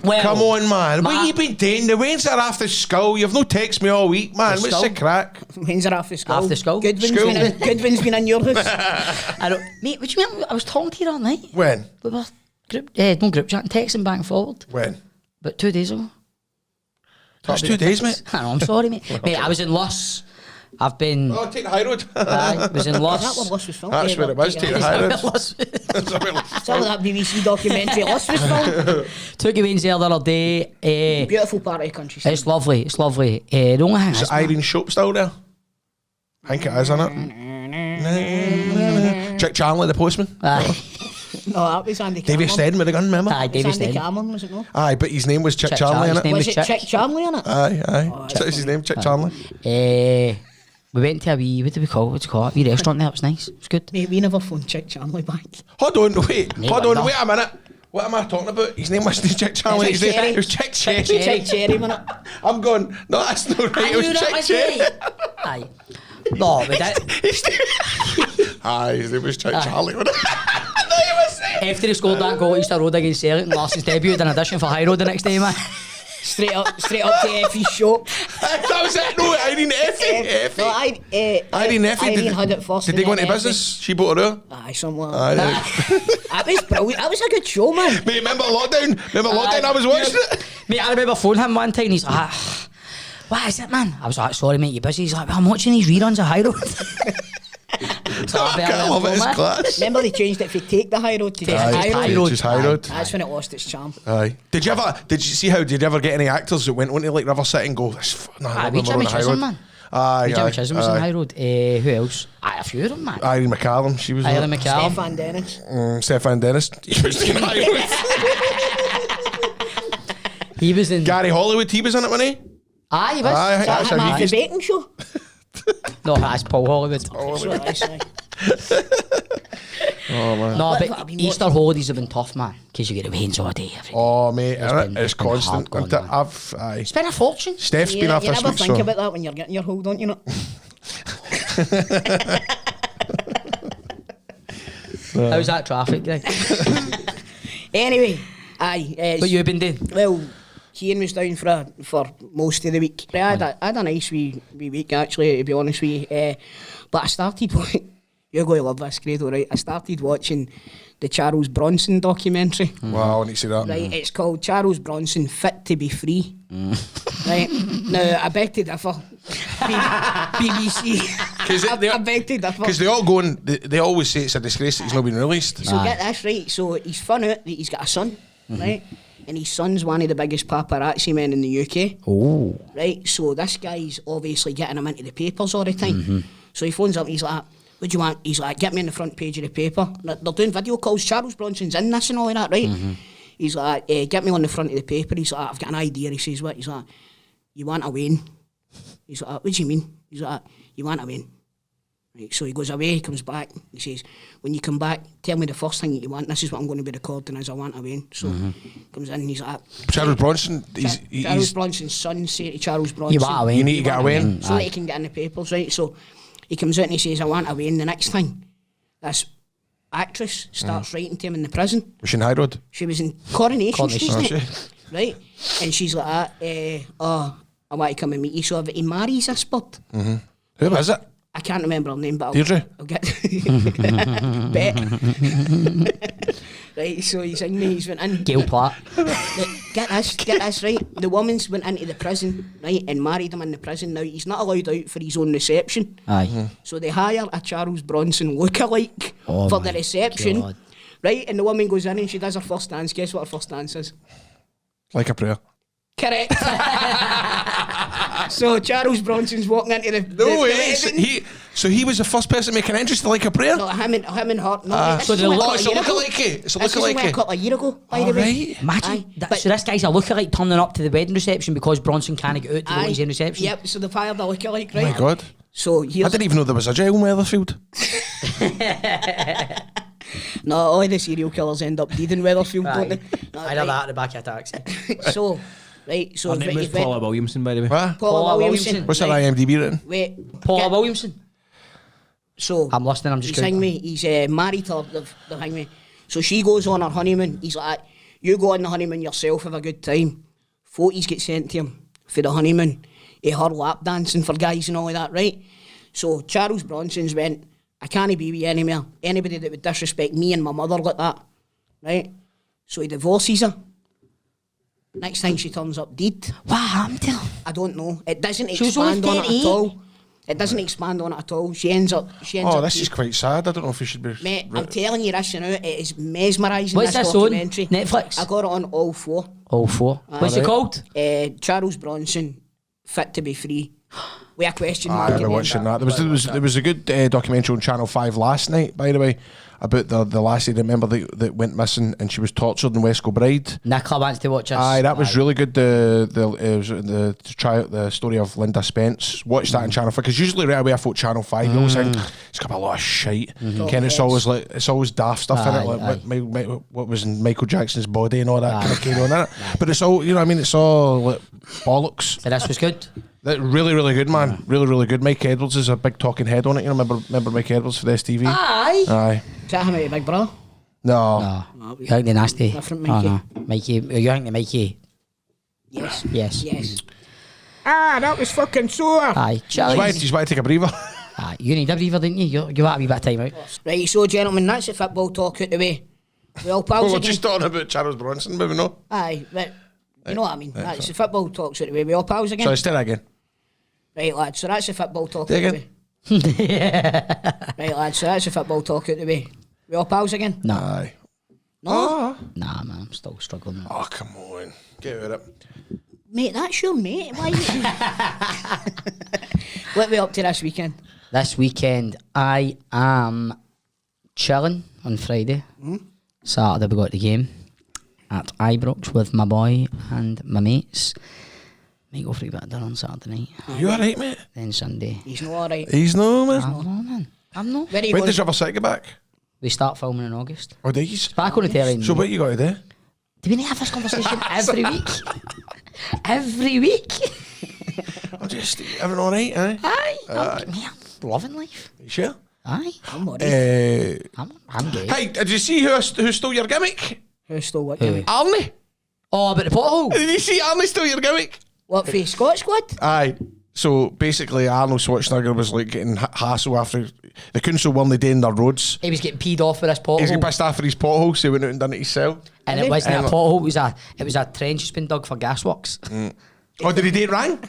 Well, Come on, man. What Ma- you been doing? The Waynes are after school. You've no text me all week, man. The What's skull? the crack? When's are after school? After school? Goodwin's School. Goodwin's been in your house. I don't, mate, what do you mean? I was talking to you all night. When? We were no group chatting, texting back and forward. When? But 2 days ago. That's 2 days, mate. I know, I'm sorry, mate. Mate, I was in Luss. I've been. Oh, take the high road. I was in Is that where Luss. Luss was filmed? That's where it was. Take the high road. Luss. Is that where that BBC documentary Luss was filmed? Took you Wednesday the other day. Beautiful part of the country. It's lovely. It's lovely. The only thing Is is, Irene Shop still there? I think it is, isn't it? Chick Charlie, the postman. Aye, No, that was Andy Davy Cameron. Stead with the gun, remember? aye, It was Davy Andy Stein. Cameron, was it no? Aye, but his name was Chick Chick Charlie, Charlie's innit? name Was was it Chick. Chick Charlie in it? Aye. That's his name, Chick Charlie. We went to a wee, what do we call it? What's it called? A wee restaurant there. It was nice. It was good. Mate, we never phoned Chick Charlie back. Hold on, wait. No Hold on, wonder. wait a minute. What am I talking about? His name wasn't Chick Charlie. Chick His name Cherry. it was Chick Cherry. Chick Cherry, man. I'm going, no, that's not right. It was Chick Cherry. Aye. No, we did. Aye, his name was Chick Aye. Charlie, wasn't it? I know you were saying. After he scored that goal at Easter Road against Celtic and Larson's debut, an audition for High Road the next day, man. Straight up to Effie's shop. That was it. No, Irene Effie. No, Irene Effie. Irene had it first. Did and they go then into Effie. business? She bought her out. Aye, something Aye, like that. That was brilliant. That was a good show, man. Mate, remember lockdown? I was watching it. Mate, I remember phoning him one time and he's like, what is it, man? I was like, sorry, mate, you busy? He's like, well, I'm watching these reruns of High Road. So I can't love it. It's class. Remember they changed it if you take the high road to just Aye, high road? Just high road. That's when it lost its charm. Aye. Did you ever get any actors that went onto like River City and go, Aye, we Jimmy Chisholm, man. Aye, Jimmy Chisholm was on High aye. Road. Who else? Aye, a few of them, man. Irene McCallum, she was Irene on it. McCallum. Stefan Dennis. Stefan Dennis, he was in High Road. He was in. Gary Hollywood, he was in it, wasn't he? Aye, he was. Aye, Is that that's him how at he the bacon show? No, that's Paul Hollywood. That's what I say. Oh man. No, What- but I mean, Easter holidays have been tough, man. Because you get the rains all day. Every day. Oh mate, been- it's been constant. hard going, Isn't it? man. Aye. Spend a fortune. Steph's been off You this never week, think so about that when you're getting your hold on, you know. How's that traffic, Greg? Anyway, aye. What you been doing? Well, Cian was down for most of the week. I had a nice wee week, actually, to be honest with you. But I started You're going to love this, Credo, right? I started watching the Charles Bronson documentary. Wow, I need to see that. Right, it's called Charles Bronson Fit to be Free. Right, now I beg to differ. BBC. I beg to differ. Because they all go and they always say it's a disgrace that he's not been released. So get this right. So he's found out that he's got a son, right? And his son's one of the biggest paparazzi men in the UK. Oh. Right, so this guy's obviously getting him into the papers all the time. So he phones up and he's like, what do you want? He's like, get me on the front page of the paper. They're doing video calls. Charles Bronson's in this and all of that, right? He's like, get me on the front of the paper. He's like, I've got an idea. He says, what? He's like, you want a Wayne? He's like, what do you mean? He's like, you want a Wayne? Right, so he goes away, he comes back. He says, when you come back, tell me the first thing that you want. This is what I'm going to be recording as I want a Wayne. So comes in and he's like, Charles Bronson, Charles Bronson's son say to Charles Bronson, You want a Wayne? You need to get a Wayne. so that he can get in the papers, right? So he comes out and he says, I want a Wayne. The next thing, this actress starts writing to him in the prison. Was she in High Road? She was in Coronation Street, Was she? right? And she's like, oh, I want to come and meet you. So if he marries this bird, Who is it? I can't remember her name, but Deirdre? I'll get Bet. Right, so he's in me, he's went in. Gail Platt. Get this right. The woman's went into the prison, right, and married him in the prison. Now he's not allowed out for his own reception. Aye. So they hire a Charles Bronson lookalike Oh for my the reception. God. Right, and the woman goes in and she does her first dance. Guess what her first dance is? Like a prayer. Correct. So Charles Bronson's walking into the No way. wedding. So he was the first person making entrance to Like a Prayer? No, him and her. No, this So is the only a it's a couple of years ago. lookalike. It's a This is only a lookalike. couple of years ago, by the All way. right. Imagine Aye, that, but- so this guy's a lookalike turning up to the wedding reception because Bronson can't get out to go to his reception. Yep, so they've hired a lookalike, Oh my right? God. So I here's didn't even know there was a jail in Weatherfield. no, all the serial killers end up dead in Weatherfield, don't they? No, I know that at the back of a taxi. So, right, so Her name was Paula Williamson, by the way. What? Paula Williamson. What's her right, IMDb written? Wait, Paula get- Williamson. So I'm listening, I'm just he's going. hanging me. He's married to her. They've hanged me. So she goes on her honeymoon. He's like, you go on the honeymoon yourself, have a good time. Photos get sent to him for the honeymoon. Her lap dancing for guys and all of that, right? So Charles Bronson's went, I can't be with you anymore. Anybody that would disrespect me and my mother like that, right? So he divorces her. Next time she turns up dead. What happened to her? I don't know. It doesn't She was only expand on it 38. at all. It doesn't expand on it at all. She ends up. Oh, this dead. is quite sad. I don't know if we should be... Mate, I'm telling you this, you know, it is mesmerising. What's this on? documentary. Netflix? I got it on all four. All four. What's it called? Charles Bronson, Fit to be Free. With a question mark. I at the remember end. watching that. There was a good documentary on Channel 5 last night, by the way, about the lassie, remember, that went missing and she was tortured in West Kilbride. Nicola wants to watch us. Aye, that was really good. The try out the story of Linda Spence. Watch that on Channel 5 because usually right away I thought Channel 5. You always think it's got a lot of shite. Ken, it's always daft stuff in it, like what was in Michael Jackson's body and all that kind of carry on in it. But it's all, you know what I mean, it's all like bollocks. So this was good. That really, really good, man. Really, really good. Mike Edwards is a big talking head on it. You know, remember Mike Edwards for the STV? Aye. Aye. Is that him out of Big Brother? No. No. You think the nasty? Different Mikey. Oh, no. Mikey. You think the Mikey? Yes. Yes. Yes. That was fucking sore. Aye. He's about to take a breather. Aye. You need a breather, didn't you? You want a wee bit of time out. Right, so gentlemen, that's the football talk out the way. We all pals Well, we're again. just talking about Charles Bronson, but we know. Aye, but you know what I mean. That's the football talks out the way. We all pals again. So let's do that again. Right, lads, so that's the football talk Do out the again. way. Right, lads, so that's the football talk out the way. We all pals again? No. Aye. No? Nah, man. I'm still struggling. Oh, come on. Get with it. Mate, that's your mate. Why what are we up to this weekend? This weekend, I am chilling on Friday. Saturday, we got the game at Ibrox with my boy and my mates. Might go for a bit of dinner on Saturday night. Are you alright, mate? Then Sunday. He's not alright. He's no, man. I'm not, man. I'm not. Where are you When going? does your other side get back? We start filming in August. Oh, days. Back on the telly. So what you got to do? Do we not have this conversation every week? Every week? I'm just having all right, eh? Aye. I'm loving life. You sure? Aye. I'm alright. I'm gay. Hey, did you see who stole your gimmick? Who's still what, Jimmy? Arnie. Oh, about the pothole? Did you see Arnie stole your gimmick? What, for Scott Squad? Aye. So basically, Arnold Schwarzenegger was like getting hassle after the council weren't doing their roads. He was getting peed off with his pothole. He's getting pissed off for his pothole, so he went out and done it himself. And it wasn't a pothole, it was a trench that's been dug for gasworks. Oh, did he do it wrong?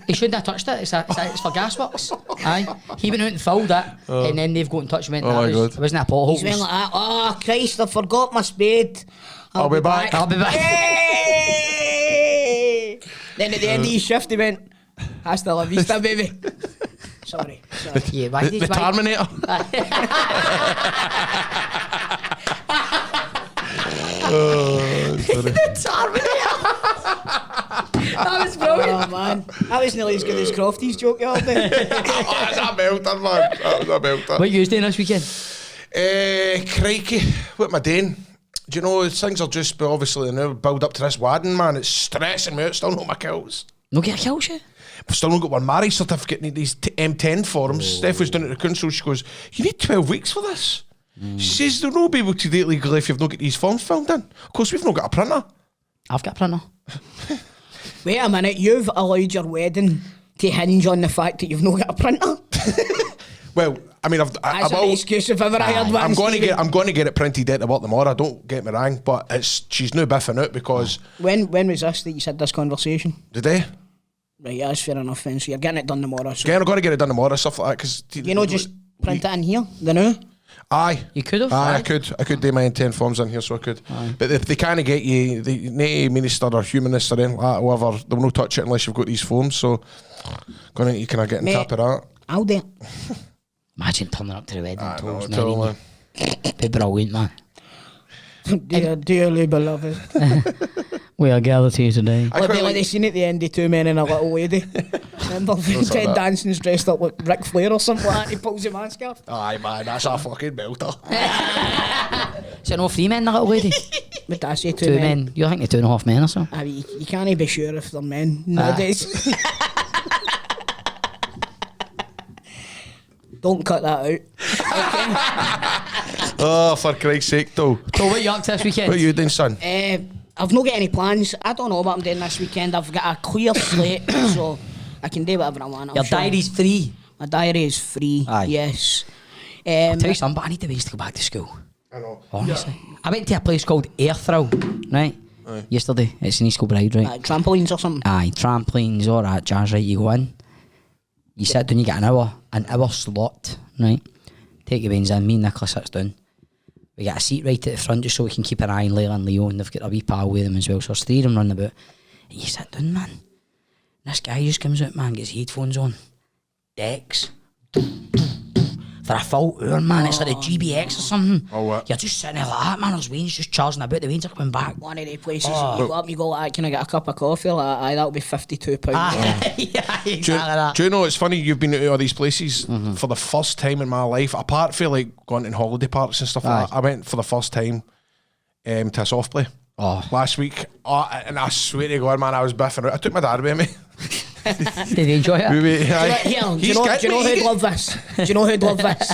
He shouldn't have touched it. It's for gasworks. Aye. He went out and filled it, and then they've got in touch and went, it wasn't a pothole. He's went like that. Oh, Christ, I forgot my spade. I'll be back. I'll be back. Yay! Then at the end of his shift, he went, hasta la vista, baby. Sorry. Yeah, why did The Terminator. That was brilliant. Oh, man. That was nearly as good as Crofty's joke the other day. That's a belter, man. That was a belter. What are you doing this weekend? Crikey, what am I doing? Do you know, things are just obviously now build up to this wedding, man. It's stressing me out. Still not my kills. No get a kill shit? I've still not got one marriage certificate in these M10 forms. Steph was down at the council. She goes, you need 12 weeks for this. She says they'll not be able to do it legally if you've not got these forms filled in. Of course, we've not got a printer. I've got a printer. Wait a minute, you've allowed your wedding to hinge on the fact that you've not got a printer? Well, I mean, That's an excuse if ever I heard one. I'm going to get it printed out about tomorrow. Don't get me wrong, but she's now biffing out because When was this that you said this conversation? today. Right, yeah, that's fair enough then. So you're getting it done tomorrow. So Again, I'm going to get it done tomorrow, stuff like that. Cause you know, just print it in here, the new. Aye. You could have. Aye, I could do my M10 forms in here, so I could. But if they can't get you, the minister or humanist or anything like that, whatever, they will not touch it unless you've got these forms. So, you can get on Mate, top of that. I'll do it. Imagine turning up to the wedding. I know, toes, totally. Be brilliant, man. Dearly beloved. We are gathered here today. It'll be like they seen at the end of Two Men and a Little Lady. Remember Ted Danson's dressed up like Ric Flair or something like that, and he pulls the mask off. Aye, man, that's a fucking belter. Is it no 3 men, the little lady? But I say 2 men. You're thinking 2.5 men or so? I mean, you can't be sure if they're men nowadays. Don't cut that out. Oh, for Christ's sake, though. So what are you up to this weekend? What are you doing, son? I've not got any plans. I don't know what I'm doing this weekend. I've got a clear slate, so I can do whatever I want. Your diary's free. My diary is free. Aye. Yes. I'll tell you something, but I need the ways to go back to school. I know. Honestly. I went to a place called Air right? Yesterday. It's in East Kilbride, right? Trampolines or something. Aye, trampolines, all that jazz, right? You go in, you sit down, you get an hour slot, right? Take your beans in, me and Nicola sits down. We get a seat right at the front just so we can keep an eye on Layla and Leo, and they've got a wee pal with them as well. So there's 3 of them running about. And you sit down, man. This guy just comes out, man, gets headphones on. Decks. For a full hour, man. It's like a GBX or something. Oh, what? You're just sitting there like that, man. There's wains just charging about. The wains are coming back. One of the places you go up, you go like, can I get a cup of coffee? Like, aye, that'll be £52. Yeah, exactly that. Do you know, it's funny, you've been to all these places for the first time in my life, apart from like going to holiday parks and stuff like that. I went for the first time to a soft play last week. And I swear to God, man, I was biffing out. I took my dad with me. Did he enjoy it? Do you know who'd love this? Do you know who'd love this?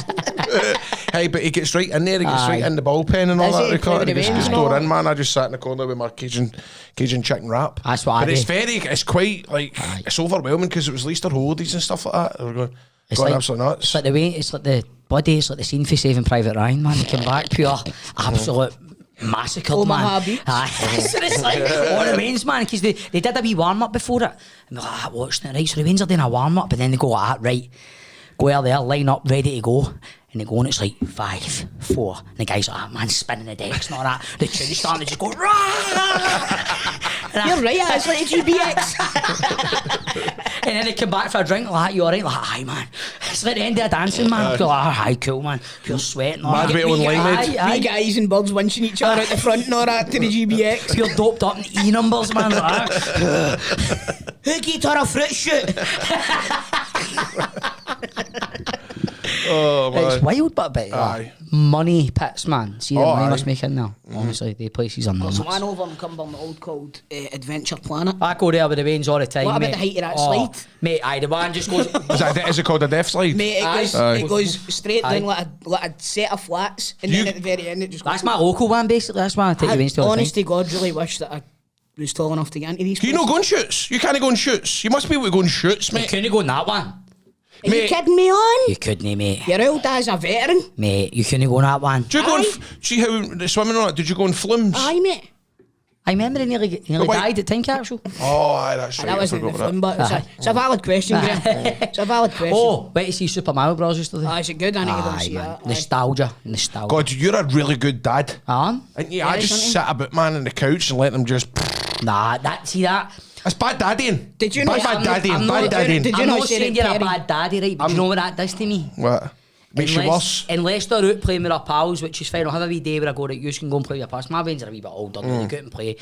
Hey, but he gets right in there, he gets right in the bullpen and all Does that. he? He gets door in, man. I just sat in the corner with my Cajun chicken wrap. That's what I do. But it's quite, like, it's overwhelming because it was Easter holidays and stuff like that. They were going absolutely nuts. It's like the way, it's like the scene for Saving Private Ryan, man. They come back pure, absolute massacred, man. So it's like all the Waynes, man, because they did a wee warm up before it, and they're like, watching it, right? So the Waynes are doing a warm up, and then they go like that, right? Go out there, line up, ready to go. And they go and it's like 5, 4. And the guy's like, man, spinning the decks and all that. The tune's starting to just go, You're right, it's like a GBX. and then they come back for a drink like, you alright? Like, aye, man. It's like the end of a dancing, man. Go, aye, cool, man. Pure sweat and all that. Mad bit online, Wee guys and birds winching each other at the front and all that to the GBX. Pure doped up in E numbers, man. Like, Who gave her a fruit shoot? Oh, man. it's wild, but a bit money pits, man. See the money must make in there. Honestly, the places are nuts. There's one over in Cumberland Old called Adventure Planet. I go there with the Waynes all the time. What about mate. the height of that slide? Mate, the one just goes. Is it called a death slide? Mate, it goes straight down like a set of flats, and then at the very end it just goes. That's my local one, basically. That's why I take the Waynes to all the time. Honest to God, really wish that I was tall enough to get into these Do you not go on shoots? You can't go on shoots. You must be able to go on shoots, You mate. couldn't go on that one. Are you kidding me on? You couldn't, mate. You're old as a veteran. Mate, you couldn't go on that one. Do you go and see how the swimming on it? Did you go in flumes? Aye, mate. I remember he nearly died at time capsule. Oh, aye, that's right. That wasn't the fun, but it's a valid question, Graham. It's a valid question. Oh, wait to see Super Mario Bros. Yesterday. Is it good? I need to go and Aye, see man. that. Nostalgia. God, you're a really good dad. Aren't And yeah, I just sit about, man, on the couch and let them just... Nah, see that? That's bad daddying. Did you bad, know- bad daddying, I'm bad not- daddying. Did you I'm know not Sarah saying you're a Perry- bad daddy, right? But you know what that does to me? What? Makes you worse. Unless they're out playing with our pals, which is fine. I'll have a wee day where I go, right, you can go and play with your pals. My veins are a wee bit older, you go out and play.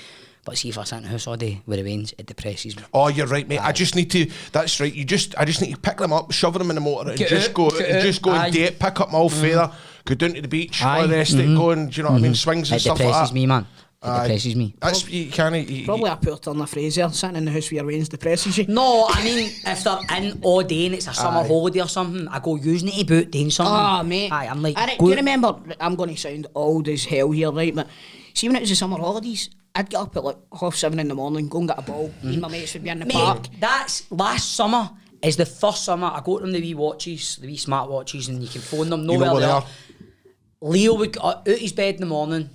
But see, if I sit in the house all day with the veins, it depresses me. Oh, you're right, mate. I just need to. That's right. I just need to pick them up, shove them in the motor, and just go and date, pick up my old feather, go down to the beach, all the rest of it, go and, do you know what I mean, swings and It stuff like depresses that. me, man. It depresses me. That's you can't. Probably a poor turn of phrase there. Sitting in the house with your veins depresses you. No, I mean, if they're in all day and it's a summer holiday or something, I go using it to boot doing something. Ah, mate. Aye, I'm like, Do you remember, I'm going to sound old as hell here, right? But see, when it was the summer holidays, I'd get up at like 7:30 in the morning, go and get a ball. Me and my mates would be in the park. That's last summer. Is the first summer I got them the wee watches, the wee smart watches, and you can phone them. Know where they are. Leo would get out his bed in the morning,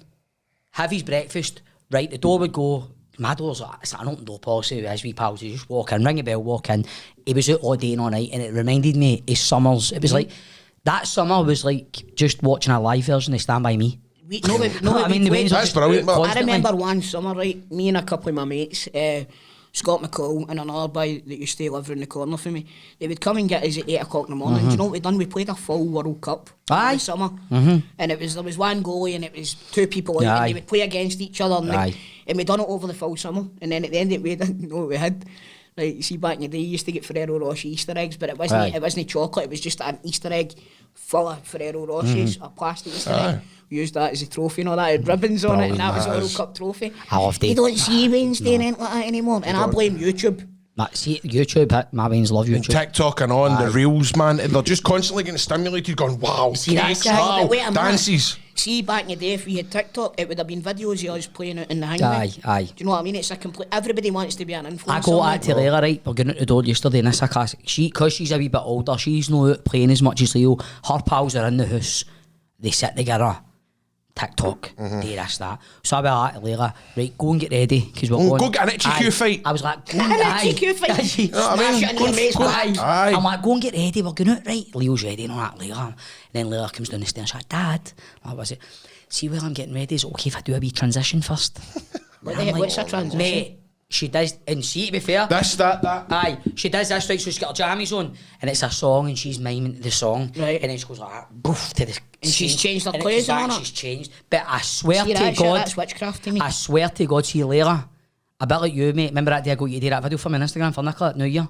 have his breakfast. Right, the door would go. My door's like, it's an open door policy with his wee pals. You just walk in, ring a bell, walk in. He was out all day and all night, and it reminded me of summers. It was like that summer was like just watching a live version of Stand By Me. I mean, the veins are That's just brilliant, man. I constantly. remember one summer, right, me and a couple of my mates, Scott McCall and another boy that used to live around the corner from me, they would come and get us at 8 o'clock in the morning. Do you know what we done? We played a full World Cup in the summer. And there was one goalie and it was two people out and they would play against each other. And we done it over the full summer. And then at the end of it, we didn't know what we had. Like, you see, back in the day, you used to get Ferrero Rocher Easter eggs, but it wasn't chocolate, it was just an Easter egg full of Ferrero Rochers, a plastic Easter egg. We used that as a trophy and all that, it had ribbons on it, and that was a World Cup trophy. I love You don't see veins doing anything like that anymore, and I blame YouTube. See, YouTube, my veins love And YouTube. TikTok and on the reels, man, they're just constantly getting stimulated, going, wow, See, that's cakes, wow, but wait a minute. dances. See, back in the day, if we had TikTok, it would have been videos of us playing out in the hangman. Aye. Do you know what I mean? It's a complete. Everybody wants to be an influencer. I got at to Leila, right? We're going out the door yesterday, and this is a classic. Because she's a wee bit older, she's not out playing as much as Leo. Her pals are in the house. They sit together. TikTok, do this, that. So I was like, Leila, right, go and get ready, because we're going. Go get an itchy Q fight. I was like, go An itchy Q fight. Smash it in your mate's back. Aye. I'm like, go and get ready, we're going out, right? Leo's ready and all that, Leila. And then Leila comes down the stairs, she's like, Dad, what was it? See, while I'm getting ready, is it okay if I do a wee transition first? What's a transition? Mate, she does, and see, to be fair, That. aye, she does this, right, so she's got her jammies on, and it's a song, and she's miming the song, Right. and then she goes like that, boof, to the And she's scene, changed her and it clothes comes back, and all that? she's changed, but I swear See to that shit, God, that's witchcraft to me. I swear to God, see Leila, a bit like you, mate, remember that day I got you to do that video for me on Instagram for Nicola at New Year?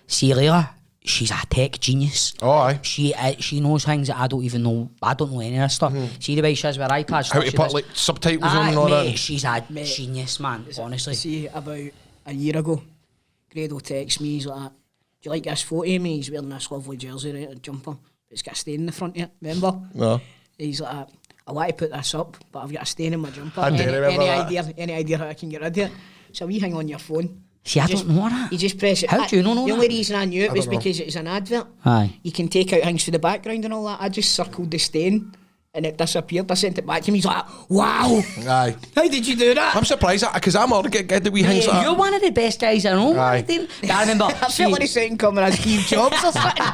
See Leila, she's a tech genius. Oh, aye. She knows things that I don't even know. I don't know any of this stuff. See the way she is with her iPad How stuff, to she put does. like subtitles on Aye, and all mate, that. she's a genius, man, honestly. See, about a year ago, Grado texts me, he's like, do you like this photo of me? He's wearing this lovely jersey, right, a jumper. It's got a stain in the front of it, remember? No. He's like, I want to put this up, but I've got a stain in my jumper. I do remember that. Any idea how I can get rid of it? So we hang on your phone. See, I don't know that. You just press it. How do you know The that? only reason I knew it was don't know. because it was an advert. Aye. You can take out things for the background and all that. I just circled the stain and it disappeared. I sent it back to him. He's like, wow, Aye. how did you do that? I'm surprised because I'm all get good at wee things like You're that. one of the best guys I know. Aye. I remember. I felt like a second coming as Steve Jobs or something.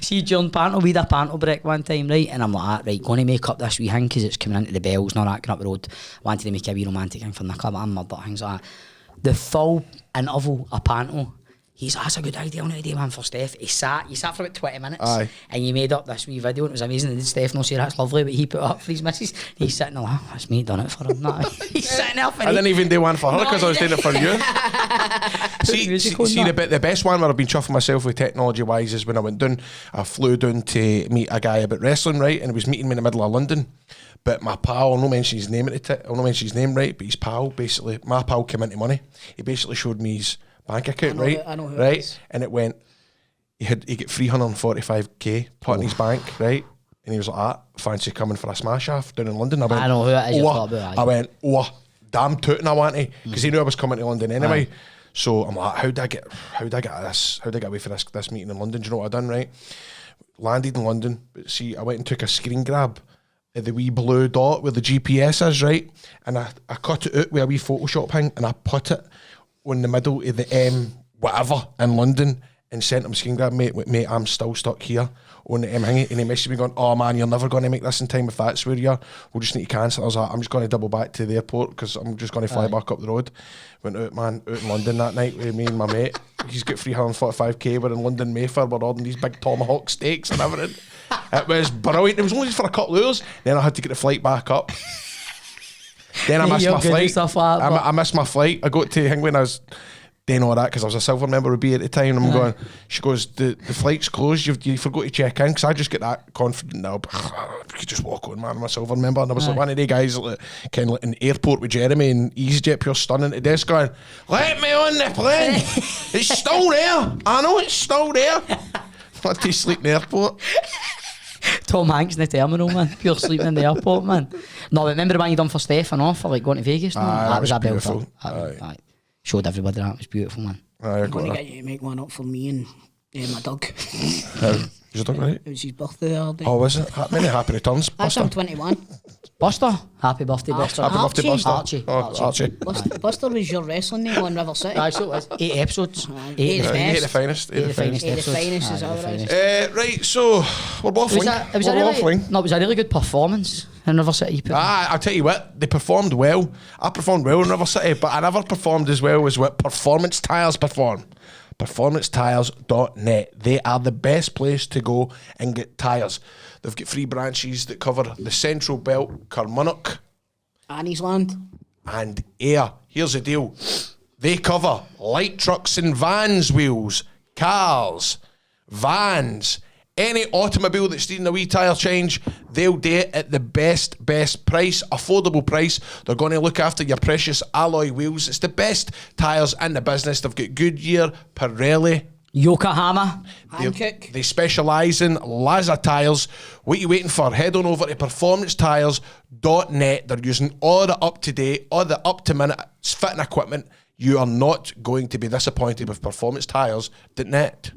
See John Panto, we had a panto break one time, right? And I'm like, right, going to make up this wee thing because it's coming into the bells and all that, going up the road. Wanted to make a wee romantic thing for Nicola, but I'm murdered, things like that. The full interval of panto, he's like, that's a good idea, I'm going to do one for Steph. You sat for about 20 minutes. Aye. And you made up this wee video and it was amazing. And did Steph not say that's lovely, but he put it up for his missus. He's sitting there like, that's me done it for him. No, he's sitting there for I didn't even do one for her No, because I was you doing it for you. see, Musical, no. the best one where I've been chuffing myself with technology wise is when I went down. I flew down to meet a guy about wrestling, right, and he was meeting me in the middle of London. But my pal, I'll not mention his name I'll not mention his name, right? But his pal, basically, my pal came into money. He basically showed me his bank account, right? I know who it right, is. and it went. He got 345k put in his bank, right? And he was like, fancy coming for a smash off down in London. I went, I know who it is you're "Oh," talking about, aye. I went, damn tootin' I want to, because he knew I was coming to London anyway. Aye. So I'm like, how did I get away for this meeting in London? Do you know what I done, right? Landed in London, but see, I went and took a screen grab of the wee blue dot where the GPS is, right? And I cut it out with a wee Photoshop thing, and I put it on the middle of the M whatever in London, and sent him a screen grab, mate, I'm still stuck here on the M hanging, and he messaged me going, oh man, you're never going to make this in time if that's where you are, we'll just need to cancel. I was like, I'm just going to double back to the airport because I'm just going to fly back up the road. Went out in London that night with me and my mate. He's got 345k, we're in London Mayfair, we're ordering these big tomahawk steaks and everything. It was brilliant. It was only just for a couple of hours, then I had to get the flight back up. Then I missed my flight. I missed my flight. I got to England, I was doing all that because I was a silver member of B at the time, and I'm going, she goes, the flight's closed, you forgot to check in, because I just get that confident now, you could just walk on, man, I'm a silver member. And I was like one of the guys kind of like in the airport with Jeremy and EasyJet, pure stunning at the desk going, let me on the plane, it's still there, I know it's still there. I had to sleep in the airport. Tom Hanks in the terminal, man. Pure sleeping in the airport, man. No, but remember the one you done for Stefan off for like going to Vegas? No? That was a beautiful. Showed everybody that. It was beautiful, man. I'm going to get you to make one up for me and my dog. Was your dog right? It was his birthday the other day. Oh, was it? Many happy returns, Buster. I'm 21. Buster? Happy birthday, Buster. Happy birthday, Buster. Archie. Oh, Archie. Buster was your wrestling name on River City. Aye, so it was. 8 episodes. 8 the finest. 8 the finest. 8 the finest is how it is. Right, so we're waffling. It was a really good performance in River City. I'll tell you what, they performed well. I performed well in River City, but I never performed as well as what Performance Tyres perform. PerformanceTyres.net. They are the best place to go and get tyres. They've got 3 branches that cover the Central Belt, Carmunnock, Anniesland, and Ayr. Here's the deal. They cover light trucks and vans wheels, cars, vans, any automobile that's needing a wee tyre change, they'll do it at the best price, affordable price. They're going to look after your precious alloy wheels. It's the best tyres in the business. They've got Goodyear, Pirelli, Yokohama, Hankook. They specialise in Laza tyres. What are you waiting for? Head on over to PerformanceTyres.net. They're using all the up-to-date, all the up-to-minute fitting equipment. You are not going to be disappointed with PerformanceTyres.net.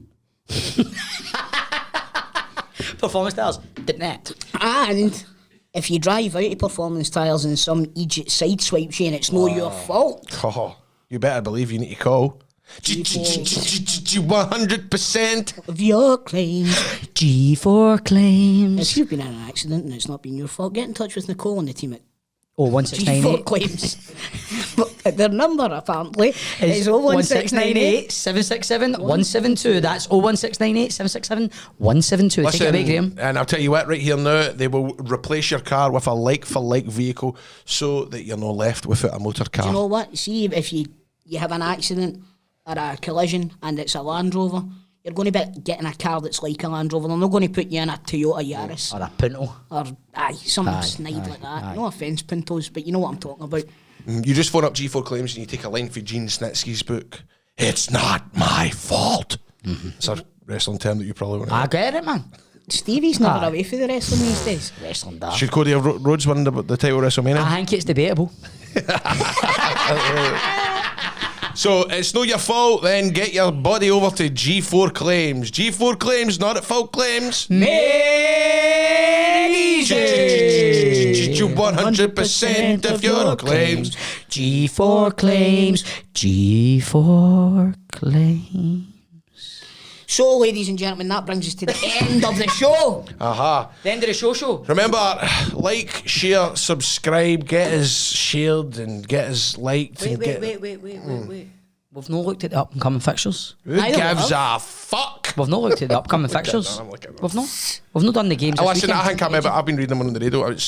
PerformanceTyres.net. And if you drive out of Performance Tyres and some idiot sideswipes you and it's no your fault, Oh, you better believe you need to call 100% of your claims. G4 claims. If you've been in an accident and it's not been your fault, get in touch with Nicole and the team at Oh, G4 1698. claims. Their number apparently is 01698 767 172. That's 01698 767 172. Take it away, Graham. And I'll tell you what, right here now, they will replace your car with a like-for-like vehicle so that you're not left without a motor car. Do you know what? See, if you have an accident or a collision and it's a Land Rover, you're going to be getting a car that's like a Land Rover. They're not going to put you in a Toyota Yaris. Or a Pinto. Or, something snide like that. No offence, Pintos, but you know what I'm talking about. You just phone up G4 Claims and you take a line for Gene Snitsky's book. It's not my fault. It's a wrestling term that you probably want to I get it, man. Stevie's never away for the wrestling these days. Wrestling that. Should Cody Rhodes win the title of WrestleMania? I think it's debatable. So it's not your fault, then get your body over to G4 Claims. G4 Claims, not at fault claims. Made easy. 100% of your claims. G4 claims. G4 claims. So, ladies and gentlemen, that brings us to the end of the show. Aha. The end of the show. Remember, like, share, subscribe, get us shared and get us liked. Wait. We've not looked at the up-and-coming fixtures. Who gives a fuck? We've not looked at the upcoming fixtures. We've not done the games this Listen, weekend. I think I've been reading them on the radio. It's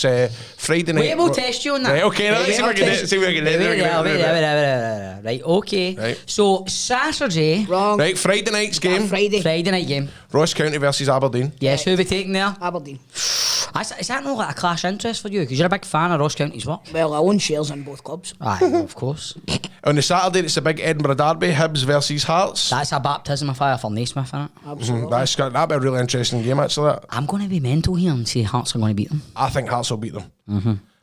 Friday night. Wait, we'll test you on that. Right, okay, let's see if I can get it. See if I can get it. Right, okay. Right. So, Saturday... Wrong. Right, Friday night's game. Friday night game. Ross County versus Aberdeen. Yes, who are we taking there? Aberdeen. Is that not like a clash interest for you? Because you're a big fan of Ross County's work. Well, I own shares in both clubs. Aye, of course. On the Saturday, it's a big Edinburgh derby, Hibs versus Hearts. That's a baptism of fire for Naismith, isn't it? Absolutely. That'll be a really interesting game, actually. That. I'm going to be mental here and say Hearts are going to beat them. I think Hearts will beat them.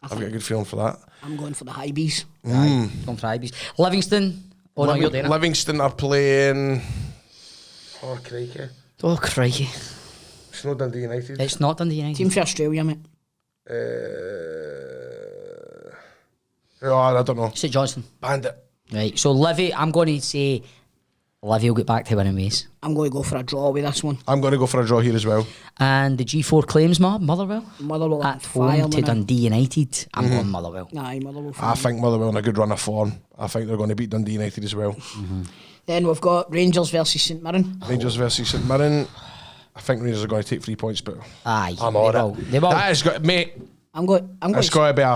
I've got a good feeling for that. I'm going for the high bees. Going for Ibis. Livingston Oh, no, you're doing it. Livingston are playing. Oh, crikey. Oh, crikey. It's not Dundee United. It's not Dundee United. Team for Australia, mate. Oh, I don't know. St Johnstone. Bandit. Right, so Livy, I'm going to say Livy will get back to winning ways. I'm going to go for a draw with this one. I'm going to go for a draw here as well. And the G4 claims Motherwell. Motherwell At home to Dundee United. I'm going Motherwell. Aye, Motherwell. I think Motherwell in a good run of form. I think they're going to beat Dundee United as well. Then we've got Rangers versus St Mirren. Rangers versus St Mirren. I think Rangers are going to take 3 points, but Aye, I'm on will. it. They will. That has got, mate. It's got to be a.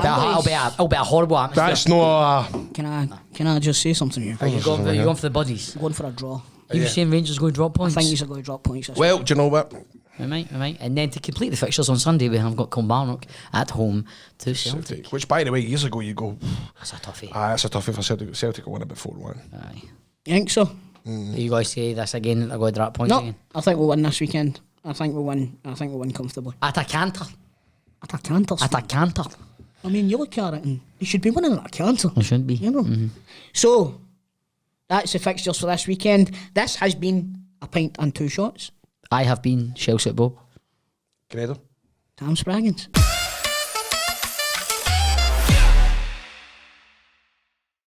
It'll be a horrible atmosphere. That's no. Can I just say something here? Are you going for the buddies? I'm going for a draw. You were saying Rangers going to drop I points? think he's going to drop points. This Well, do you know what? We might. And then to complete the fixtures on Sunday, we have got Kilmarnock at home to Celtic. Which, by the way, years ago you go. That's a toughie. That's a toughie for Celtic. Celtic will win about 4-1. Aye. You think so? Are you guys say this again? They're going to drop points No, again? I think we'll win this weekend. I think we'll win comfortably. At a canter. At a canter. At a canter. I mean, you look at it and they should be winning at a canter. It should be. You know. So that's the fixtures for this weekend. This has been a pint and 2 shots. I have been Chelsea Bob. Gredo. Tam Spraggins.